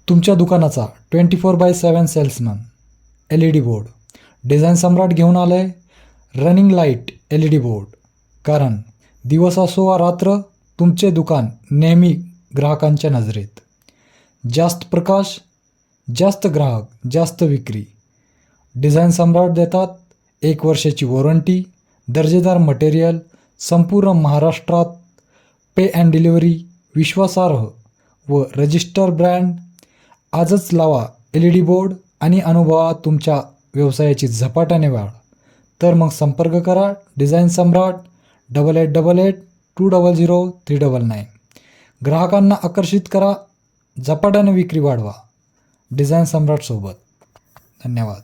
तुमच्या दुकानाचा 24/7 salesman LED board design सम्राट घेऊन आलं आहे रनिंग लाईट LED बोर्ड. कारण दिवस असो वा रात्र तुमचे दुकान नेहमी ग्राहकांच्या नजरेत. जास्त प्रकाश, जास्त ग्राहक, जास्त विक्री. डिझाईन सम्राट देतात 1 वर्षाची वॉरंटी, दर्जेदार मटेरियल, संपूर्ण महाराष्ट्रात पे अँड डिलिव्हरी, विश्वासार्ह व रजिस्टर ब्रँड. आजच लावा LED बोर्ड आणि अनुभवा तुमच्या व्यवसायाची झपाट्याने वाढ. तर मग संपर्क करा डिझाईन सम्राट 8888200399. ग्राहकांना आकर्षित करा, झपाट्याने विक्री वाढवा डिझाईन सम्राटसोबत. धन्यवाद.